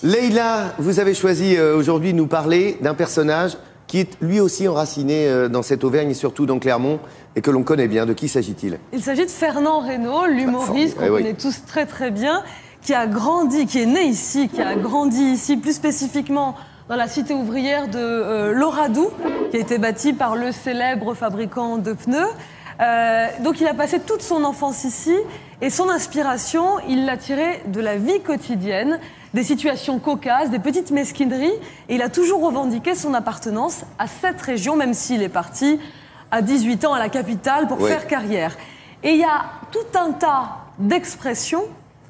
Leïla, vous avez choisi aujourd'hui de nous parler d'un personnage qui est lui aussi enraciné dans cette Auvergne et surtout dans Clermont et que l'on connaît bien. De qui s'agit-il? Il s'agit de Fernand Reynaud, l'humoriste qu'on connaît tous très très bien, qui a grandi, qui est né ici, qui a grandi ici, plus spécifiquement dans la cité ouvrière de l'Oradou, qui a été bâtie par le célèbre fabricant de pneus. Donc il a passé toute son enfance ici et son inspiration, il l'a tirée de la vie quotidienne, des situations cocasses, des petites mesquineries, et il a toujours revendiqué son appartenance à cette région, même s'il est parti à 18 ans à la capitale pour faire carrière. Et il y a tout un tas d'expressions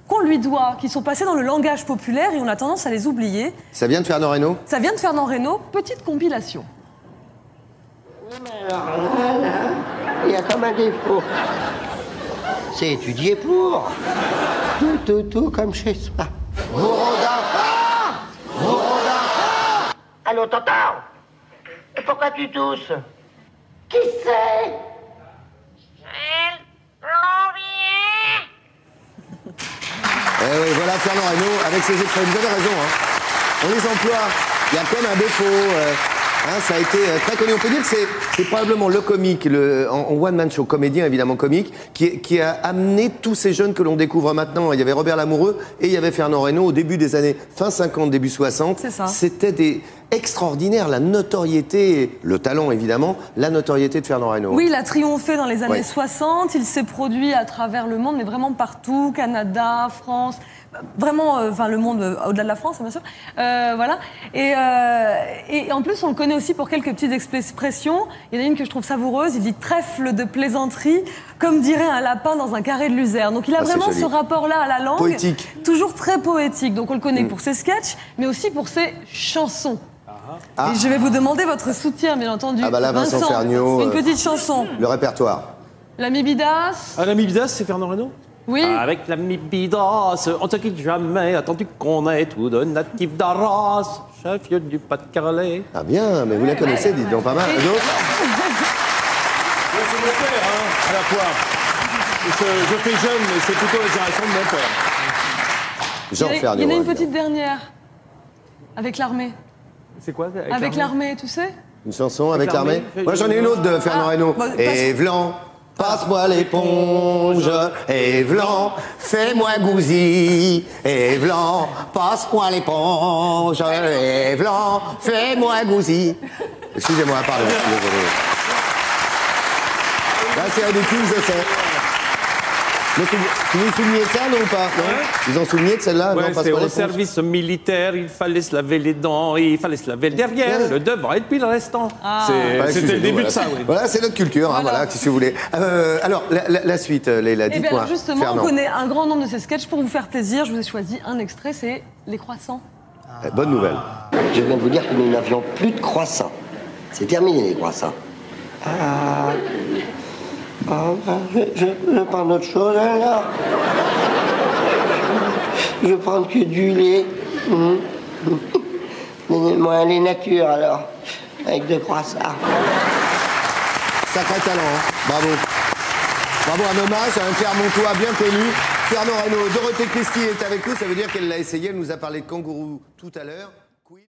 qu'on lui doit, qui sont passées dans le langage populaire et on a tendance à les oublier. Ça vient de Fernand Reynaud? Ça vient de Fernand Reynaud, petite compilation. Oui, mais alors là, il y a comme un défaut. C'est étudié pour. Tout comme chez soi. Bourreau d'enfant! Bourreau d'enfant! Allô, t'entends? Pourquoi tu tousses? Qui c'est? Eh oui, voilà Fernand Reynaud avec ses extraits. Vous avez raison, hein. On les emploie. Il y a comme un défaut. Ça a été très connu. On peut dire que c'est probablement le comique, en one-man show, comédien évidemment comique, qui a amené tous ces jeunes que l'on découvre maintenant. Il y avait Robert Lamoureux et il y avait Fernand Reynaud au début des années fin 50, début 60. C'est ça. C'était des extraordinaires, la notoriété, le talent évidemment, la notoriété de Fernand Reynaud. Oui, il a triomphé dans les années 60, il s'est produit à travers le monde, mais vraiment partout, Canada, France, vraiment, enfin le monde au-delà de la France, bien sûr. Voilà. Et en plus, on le connaît aussi pour quelques petites expressions. Il y en a une que je trouve savoureuse, il dit trèfle de plaisanterie, comme dirait un lapin dans un carré de luzerne. Donc il a vraiment ce rapport-là à la langue. Poétique. Toujours très poétique. Donc on le connaît pour ses sketchs, mais aussi pour ses chansons. Et je vais vous demander votre soutien, bien entendu. Ah bah là, Vincent Ferniaud, une petite chanson. Le répertoire. L'ami Bidas. Ah, l'ami Bidas, c'est Fernand Reynaud? Oui. Avec l'ami Bidas, on se quitte jamais, attendu qu'on est tout de natif d'Arras, chef-lieu du Pas-de-Calais. Ah bien, mais vous la connaissez, dites donc pas mal. D'autres? C'est mon père, hein, à la fois. Je fais jeune, mais c'est plutôt la génération de mon père. Jean Ferniaud. Il y en a une petite dernière. Avec l'armée. C'est quoi? Avec l'armée, tu sais? Une chanson avec l'armée? Moi j'en ai une autre de Fernand Reynaud. Et Vlan, passe-moi l'éponge. Et Vlan, fais-moi gousi. Et Vlan, passe-moi l'éponge. Et Vlan, fais-moi gousi. Excusez-moi, pardon. Désolé. Là c'est ridicule, je sais. Mais vous vous souveniez de ça, non ou pas? Non. Vous en souveniez de celle-là? Ouais, c'est au service militaire, il fallait se laver les dents, il fallait se laver le derrière, le devant et puis le restant. C'était le début de ça, oui. Voilà, c'est notre culture, hein, voilà, si vous voulez. Alors, la suite, Leïla, dites-moi. Eh justement, Fernand. on connaît un grand nombre de ces sketchs. Pour vous faire plaisir, je vous ai choisi un extrait, c'est Les Croissants. Bonne nouvelle. Je viens de vous dire que nous n'avions plus de croissants. C'est terminé les croissants. Je vais prendre autre chose alors. Je vais prendre que du lait. Donnez-moi un lait nature alors, avec 2 croissants. Sacré talent, hein. Bravo. Bravo, un hommage à un Clermontois bien connu. Fernand Reynaud. Dorothée Christie est avec nous, ça veut dire qu'elle l'a essayé, elle nous a parlé de kangourou tout à l'heure.